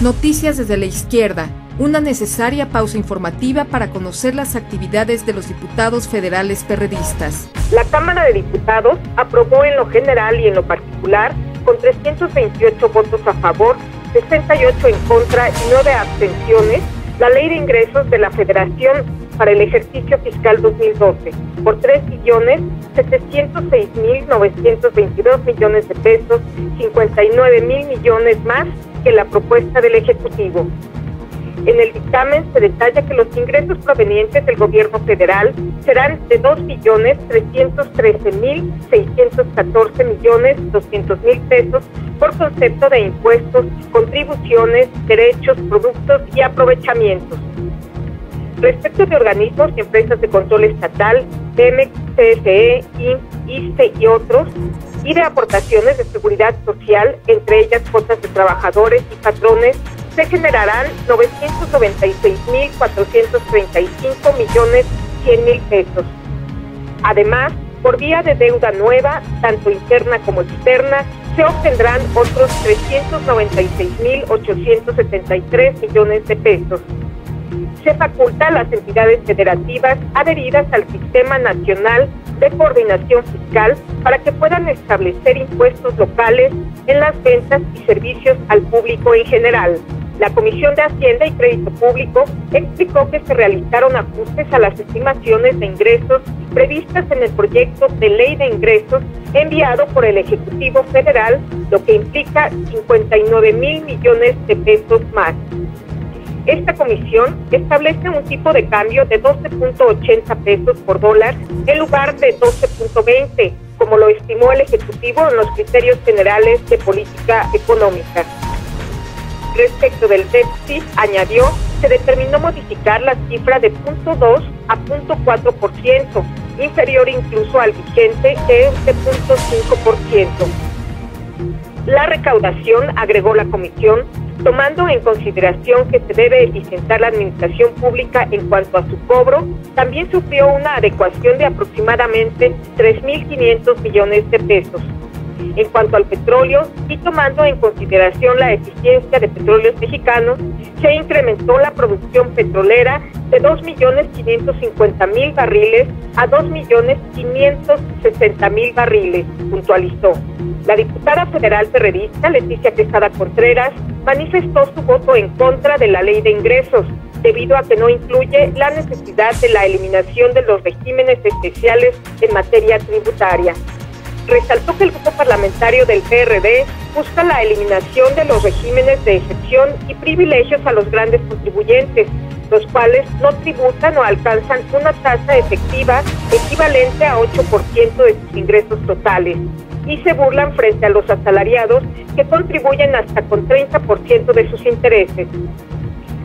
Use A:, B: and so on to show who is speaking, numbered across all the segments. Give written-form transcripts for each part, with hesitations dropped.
A: Noticias desde la izquierda, una necesaria pausa informativa para conocer las actividades de los diputados federales perredistas.
B: La Cámara de Diputados aprobó en lo general y en lo particular, con 328 votos a favor, 68 en contra y 9 abstenciones, la Ley de Ingresos de la Federación para el ejercicio fiscal 2012 por 3.706.922 millones de pesos, 59,000 millones más que la propuesta del Ejecutivo. En el dictamen se detalla que los ingresos provenientes del gobierno federal serán de 2.313.614.200.000 pesos por concepto de impuestos, contribuciones, derechos, productos y aprovechamientos. Respecto de organismos y empresas de control estatal, Pemex, CFE, IMSS, ISSSTE y otros, y de aportaciones de seguridad social, entre ellas cuotas de trabajadores y patrones, se generarán 996.435.100.000 pesos. Además, por vía de deuda nueva, tanto interna como externa, se obtendrán otros 396.873 millones de pesos. Se faculta a las entidades federativas adheridas al Sistema Nacional de Coordinación Fiscal para que puedan establecer impuestos locales en las ventas y servicios al público en general. La Comisión de Hacienda y Crédito Público explicó que se realizaron ajustes a las estimaciones de ingresos previstas en el proyecto de Ley de Ingresos enviado por el Ejecutivo Federal, lo que implica 59,000 millones de pesos más. Esta comisión establece un tipo de cambio de 12.80 pesos por dólar en lugar de 12.20, como lo estimó el Ejecutivo en los criterios generales de política económica. Respecto del déficit, añadió, se determinó modificar la cifra de 0.2 a 0.4%, inferior incluso al vigente que es de 0.5%. La recaudación, agregó la comisión, tomando en consideración que se debe eficientar la administración pública en cuanto a su cobro, también sufrió una adecuación de aproximadamente 3.500 millones de pesos. En cuanto al petróleo, y tomando en consideración la eficiencia de Petróleos Mexicanos, se incrementó la producción petrolera de 2.550.000 barriles a 2.560.000 barriles, puntualizó. La diputada federal perredista Leticia Quesada Contreras manifestó su voto en contra de la Ley de Ingresos, debido a que no incluye la necesidad de la eliminación de los regímenes especiales en materia tributaria. Resaltó que el grupo parlamentario del PRD busca la eliminación de los regímenes de excepción y privilegios a los grandes contribuyentes, los cuales no tributan o alcanzan una tasa efectiva equivalente a 8% de sus ingresos totales, y se burlan frente a los asalariados que contribuyen hasta con 30% de sus intereses.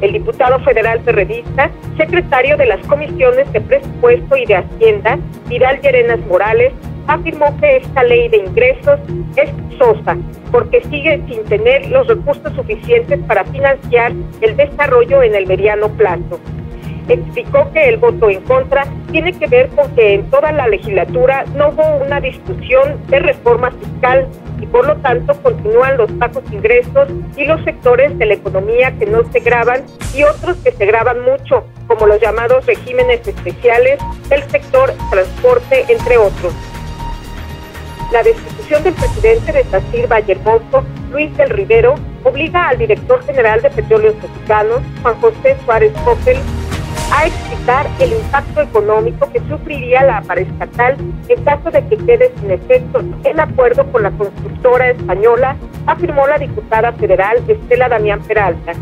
B: El diputado federal perredista, secretario de las comisiones de Presupuesto y de Hacienda, Vidal Llerenas Morales, afirmó que esta ley de ingresos es sosa porque sigue sin tener los recursos suficientes para financiar el desarrollo en el mediano plazo. Explicó que el voto en contra tiene que ver con que en toda la legislatura no hubo una discusión de reforma fiscal y por lo tanto continúan los bajos ingresos y los sectores de la economía que no se gravan y otros que se gravan mucho, como los llamados regímenes especiales del sector transporte, entre otros. La destitución del presidente de Sacir Vallehermoso, Luis del Rivero, obliga al director general de Petróleos Mexicanos, Juan José Suárez Coppel, a explicar el impacto económico que sufriría la paraestatal en caso de que quede sin efecto en acuerdo con la constructora española, afirmó la diputada federal Estela Damián Peralta.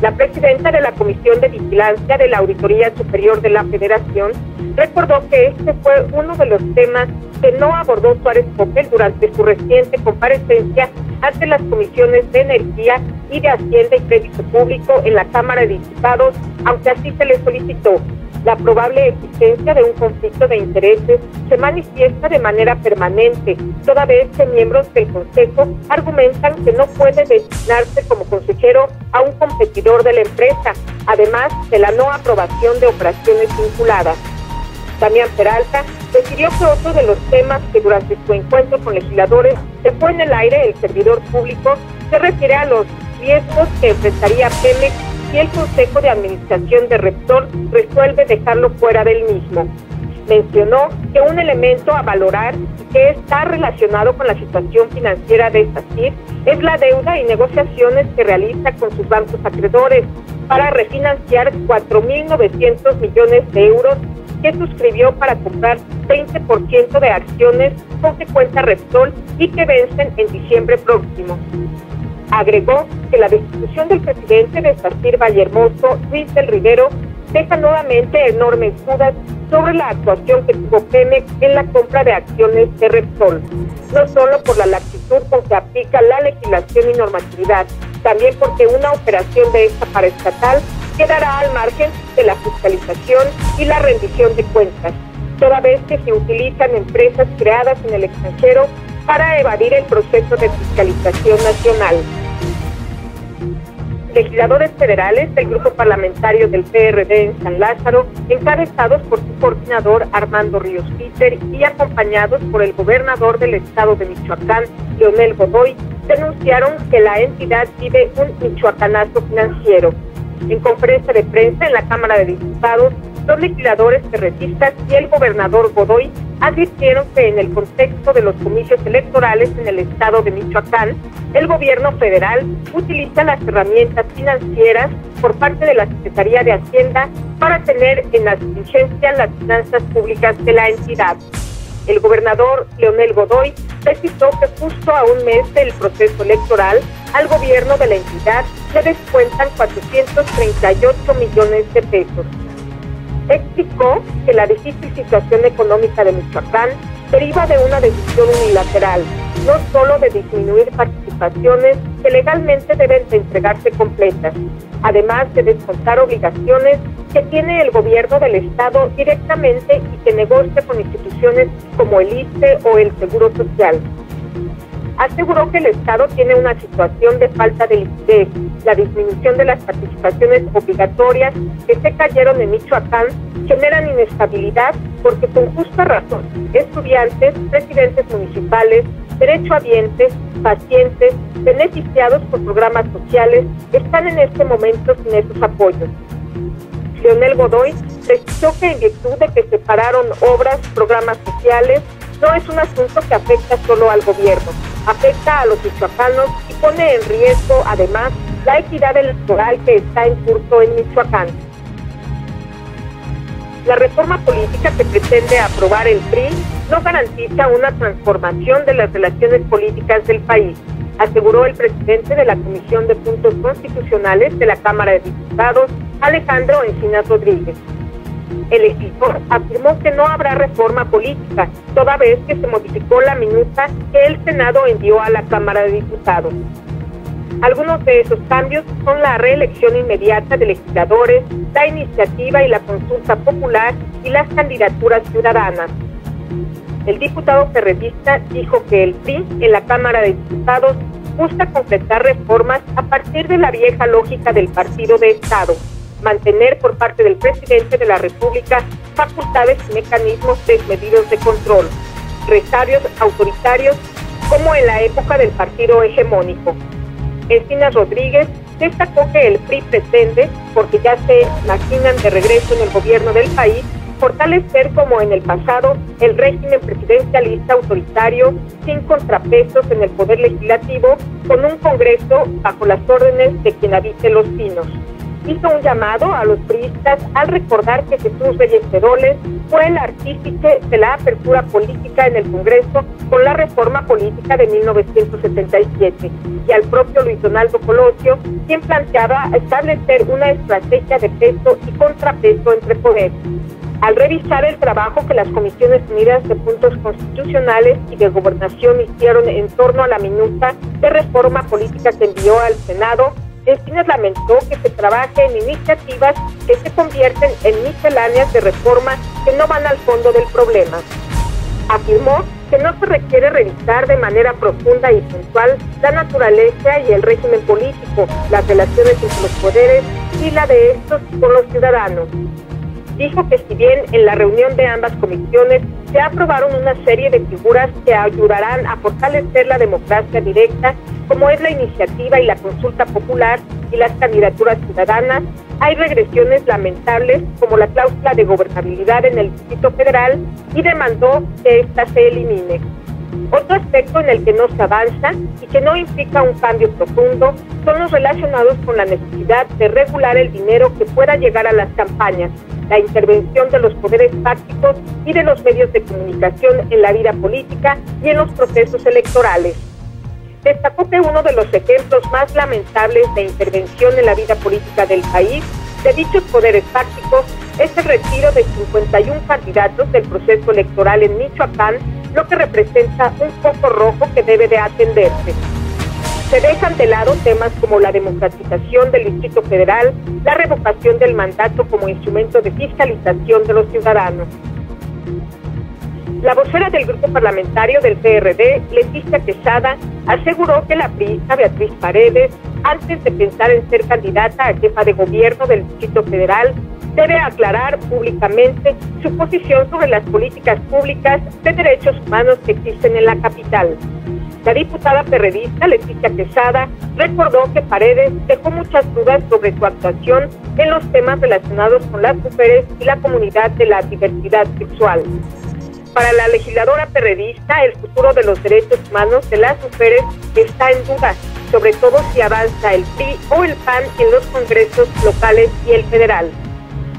B: La presidenta de la Comisión de Vigilancia de la Auditoría Superior de la Federación recordó que este fue uno de los temas que no abordó Suárez Coppel durante su reciente comparecencia ante las comisiones de Energía y de Hacienda y Crédito Público en la Cámara de Diputados, aunque así se le solicitó. La probable existencia de un conflicto de intereses se manifiesta de manera permanente, toda vez que miembros del Consejo argumentan que no puede designarse como consejero a un competidor de la empresa, además de la no aprobación de operaciones vinculadas. Damián Peralta refirió que otro de los temas que durante su encuentro con legisladores dejó en el aire el servidor público se refiere a los riesgos que enfrentaría Pemex si el Consejo de Administración de Repsol resuelve dejarlo fuera del mismo. Mencionó que un elemento a valorar que está relacionado con la situación financiera de SACIR es la deuda y negociaciones que realiza con sus bancos acreedores para refinanciar 4.900 millones de euros que suscribió para comprar 20% de acciones con que cuenta Repsol y que vencen en diciembre próximo. Agregó que la destitución del presidente de SACIR Vallehermoso, Luis del Rivero, deja nuevamente enormes dudas sobre la actuación que tuvo Pemex en la compra de acciones de Repsol, no solo por la laxitud con que aplica la legislación y normatividad, también porque una operación de esta paraestatal quedará al margen de la fiscalización y la rendición de cuentas, toda vez que se utilizan empresas creadas en el extranjero para evadir el proceso de fiscalización nacional. Legisladores federales del grupo parlamentario del PRD en San Lázaro, encabezados por su coordinador Armando Ríos Peter y acompañados por el gobernador del estado de Michoacán, Leonel Godoy, denunciaron que la entidad vive un michoacanazo financiero. En conferencia de prensa en la Cámara de Diputados, los legisladores perredistas y el gobernador Godoy advirtieron que en el contexto de los comicios electorales en el estado de Michoacán, el gobierno federal utiliza las herramientas financieras por parte de la Secretaría de Hacienda para tener en asistencia las finanzas públicas de la entidad. El gobernador Leonel Godoy precisó que justo a un mes del proceso electoral, al gobierno de la entidad le descuentan 438 millones de pesos. Explicó que la difícil situación económica de Michoacán deriva de una decisión unilateral, no solo de disminuir participaciones que legalmente deben de entregarse completas, además de descontar obligaciones que tiene el gobierno del estado directamente y que negocia con instituciones como el ISSSTE o el Seguro Social. Aseguró que el Estado tiene una situación de falta de liquidez, la disminución de las participaciones obligatorias que se cayeron en Michoacán generan inestabilidad porque con justa razón estudiantes, presidentes municipales, derechohabientes, pacientes, beneficiados por programas sociales están en este momento sin esos apoyos. Leonel Godoy precisó que en virtud de que separaron obras, programas sociales, no es un asunto que afecta solo al gobierno, afecta a los michoacanos y pone en riesgo, además, la equidad electoral que está en curso en Michoacán. La reforma política que pretende aprobar el PRI no garantiza una transformación de las relaciones políticas del país, aseguró el presidente de la Comisión de Puntos Constitucionales de la Cámara de Diputados, Alejandro Encinas Rodríguez. El legislador afirmó que no habrá reforma política, toda vez que se modificó la minuta que el Senado envió a la Cámara de Diputados. Algunos de esos cambios son la reelección inmediata de legisladores, la iniciativa y la consulta popular y las candidaturas ciudadanas. El diputado perredista dijo que el PRI en la Cámara de Diputados busca completar reformas a partir de la vieja lógica del partido de Estado, mantener por parte del presidente de la República facultades y mecanismos desmedidos de control, recarios autoritarios como en la época del partido hegemónico. Encinas Rodríguez destacó que el PRI pretende, porque ya se imaginan de regreso en el gobierno del país, fortalecer como en el pasado el régimen presidencialista autoritario sin contrapesos en el poder legislativo con un Congreso bajo las órdenes de quien habite Los Pinos. Hizo un llamado a los priistas al recordar que Jesús Reyes Heroles fue el artífice de la apertura política en el Congreso con la reforma política de 1977 y al propio Luis Donaldo Colosio, quien planteaba establecer una estrategia de peso y contrapeso entre poderes. Al revisar el trabajo que las Comisiones Unidas de Puntos Constitucionales y de Gobernación hicieron en torno a la minuta de reforma política que envió al Senado, Encinas lamentó que se trabaje en iniciativas que se convierten en misceláneas de reforma que no van al fondo del problema. Afirmó que no se requiere revisar de manera profunda y puntual la naturaleza y el régimen político, las relaciones entre los poderes y la de estos con los ciudadanos. Dijo que si bien en la reunión de ambas comisiones se aprobaron una serie de figuras que ayudarán a fortalecer la democracia directa, como es la iniciativa y la consulta popular y las candidaturas ciudadanas. Hay regresiones lamentables, como la cláusula de gobernabilidad en el Distrito Federal, y demandó que ésta se elimine. Otro aspecto en el que no se avanza y que no implica un cambio profundo son los relacionados con la necesidad de regular el dinero que pueda llegar a las campañas, la intervención de los poderes fácticos y de los medios de comunicación en la vida política y en los procesos electorales. Destacó que uno de los ejemplos más lamentables de intervención en la vida política del país de dichos poderes fácticos es el retiro de 51 candidatos del proceso electoral en Michoacán, lo que representa un foco rojo que debe de atenderse. Se dejan de lado temas como la democratización del Distrito Federal, la revocación del mandato como instrumento de fiscalización de los ciudadanos. La vocera del grupo parlamentario del PRD, Leticia Quesada, aseguró que la priista Beatriz Paredes, antes de pensar en ser candidata a jefa de gobierno del Distrito Federal, debe aclarar públicamente su posición sobre las políticas públicas de derechos humanos que existen en la capital. La diputada perredista Leticia Quesada recordó que Paredes dejó muchas dudas sobre su actuación en los temas relacionados con las mujeres y la comunidad de la diversidad sexual. Para la legisladora perredista, el futuro de los derechos humanos de las mujeres está en duda, sobre todo si avanza el PRI o el PAN en los congresos locales y el federal.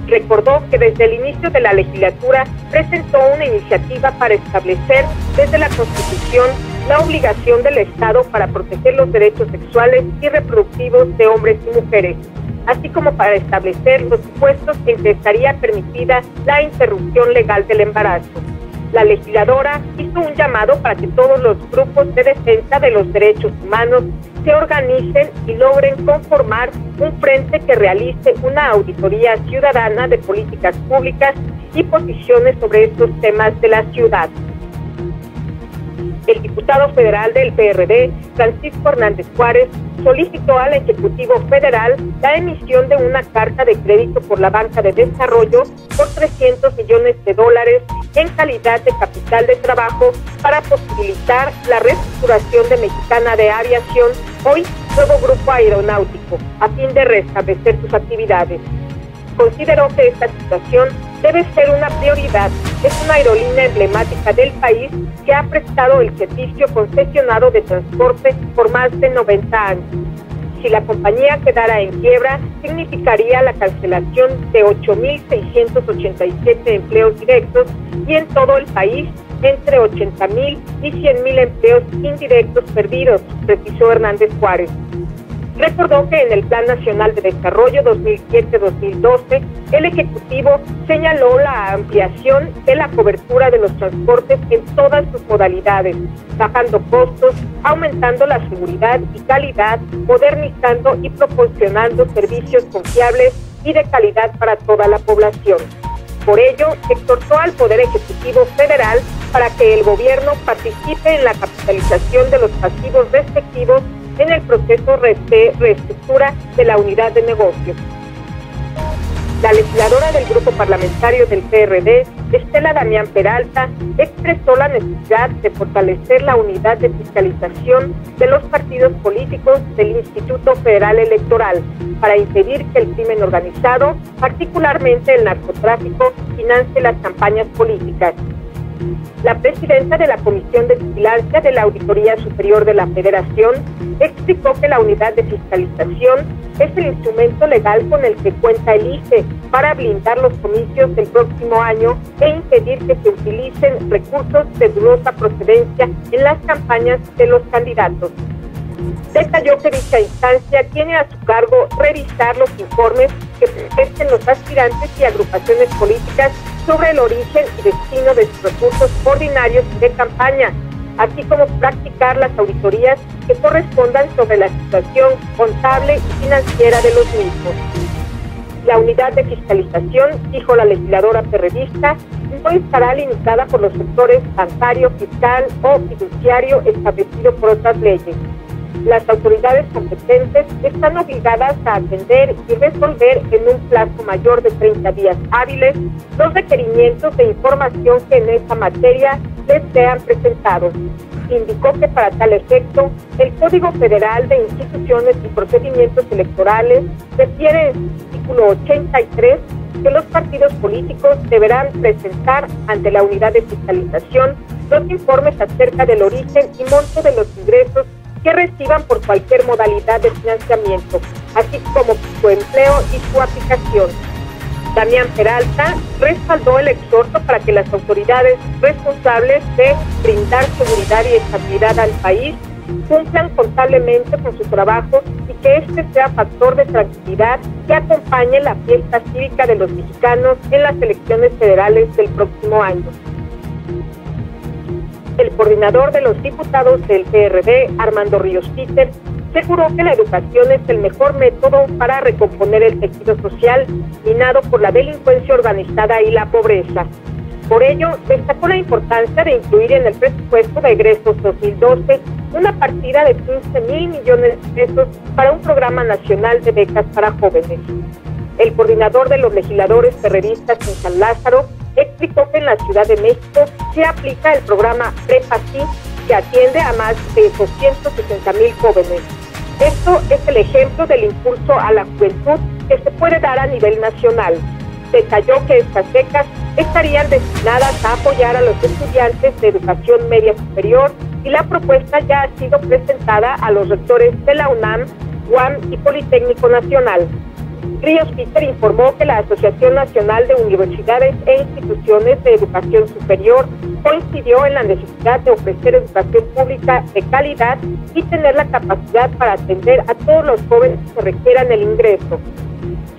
B: Recordó que desde el inicio de la legislatura presentó una iniciativa para establecer desde la Constitución la obligación del Estado para proteger los derechos sexuales y reproductivos de hombres y mujeres, así como para establecer los supuestos en que estaría permitida la interrupción legal del embarazo. La legisladora hizo un llamado para que todos los grupos de defensa de los derechos humanos se organicen y logren conformar un frente que realice una auditoría ciudadana de políticas públicas y posiciones sobre estos temas de la ciudad. El diputado federal del PRD, Francisco Hernández Juárez, solicitó al Ejecutivo Federal la emisión de una carta de crédito por la Banca de Desarrollo por $300 millones en calidad de capital de trabajo para posibilitar la reestructuración de Mexicana de Aviación, hoy nuevo grupo aeronáutico, a fin de restablecer sus actividades. Consideró que esta situación debe ser una prioridad. Es una aerolínea emblemática del país que ha prestado el servicio concesionado de transporte por más de 90 años. Si la compañía quedara en quiebra, significaría la cancelación de 8.687 empleos directos y en todo el país entre 80.000 y 100.000 empleos indirectos perdidos, precisó Hernández Juárez. Recordó que en el Plan Nacional de Desarrollo 2007-2012, el Ejecutivo señaló la ampliación de la cobertura de los transportes en todas sus modalidades, bajando costos, aumentando la seguridad y calidad, modernizando y proporcionando servicios confiables y de calidad para toda la población. Por ello, exhortó al Poder Ejecutivo Federal para que el gobierno participe en la capitalización de los pasivos respectivos en el proceso de reestructura de la unidad de negocios. La legisladora del grupo parlamentario del PRD, Estela Damián Peralta, expresó la necesidad de fortalecer la unidad de fiscalización de los partidos políticos del Instituto Federal Electoral para impedir que el crimen organizado, particularmente el narcotráfico, financie las campañas políticas. La presidenta de la Comisión de Vigilancia de la Auditoría Superior de la Federación explicó que la unidad de fiscalización es el instrumento legal con el que cuenta el IFE para blindar los comicios del próximo año e impedir que se utilicen recursos de dudosa procedencia en las campañas de los candidatos. Detalló que dicha instancia tiene a su cargo revisar los informes que presenten los aspirantes y agrupaciones políticas sobre el origen y destino de sus recursos ordinarios de campaña, así como practicar las auditorías que correspondan sobre la situación contable y financiera de los mismos. La unidad de fiscalización, dijo la legisladora perredista, no estará limitada por los sectores bancario, fiscal o fiduciario establecido por otras leyes. Las autoridades competentes están obligadas a atender y resolver en un plazo mayor de 30 días hábiles los requerimientos de información que en esta materia les sean presentados. Indicó que para tal efecto, el Código Federal de Instituciones y Procedimientos Electorales refiere en su artículo 83 que los partidos políticos deberán presentar ante la unidad de fiscalización los informes acerca del origen y monto de los ingresos que reciban por cualquier modalidad de financiamiento, así como su empleo y su aplicación. Damián Peralta respaldó el exhorto para que las autoridades responsables de brindar seguridad y estabilidad al país cumplan contablemente con su trabajo y que este sea factor de tranquilidad que acompañe la fiesta cívica de los mexicanos en las elecciones federales del próximo año. El coordinador de los diputados del PRD, Armando Ríos Peter, aseguró que la educación es el mejor método para recomponer el tejido social minado por la delincuencia organizada y la pobreza. Por ello, destacó la importancia de incluir en el presupuesto de egresos 2012 una partida de 15,000 millones de pesos para un programa nacional de becas para jóvenes. El coordinador de los legisladores perredistas en San Lázaro explicó que en la Ciudad de México se aplica el programa Prepa Sí, que atiende a más de 260,000 jóvenes. Esto es el ejemplo del impulso a la juventud que se puede dar a nivel nacional. Detalló que estas becas estarían destinadas a apoyar a los estudiantes de educación media superior y la propuesta ya ha sido presentada a los rectores de la UNAM, UAM y Politécnico Nacional. Ríos Peter informó que la Asociación Nacional de Universidades e Instituciones de Educación Superior coincidió en la necesidad de ofrecer educación pública de calidad y tener la capacidad para atender a todos los jóvenes que requieran el ingreso.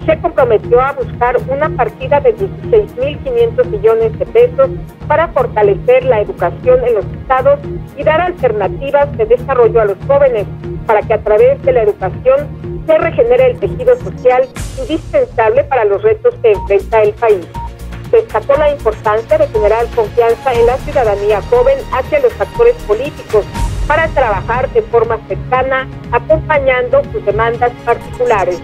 B: Se comprometió a buscar una partida de 16,500 millones de pesos para fortalecer la educación en los estados y dar alternativas de desarrollo a los jóvenes, para que a través de la educación se regenere el tejido social indispensable para los retos que enfrenta el país. Destacó la importancia de generar confianza en la ciudadanía joven hacia los actores políticos para trabajar de forma cercana, acompañando sus demandas particulares.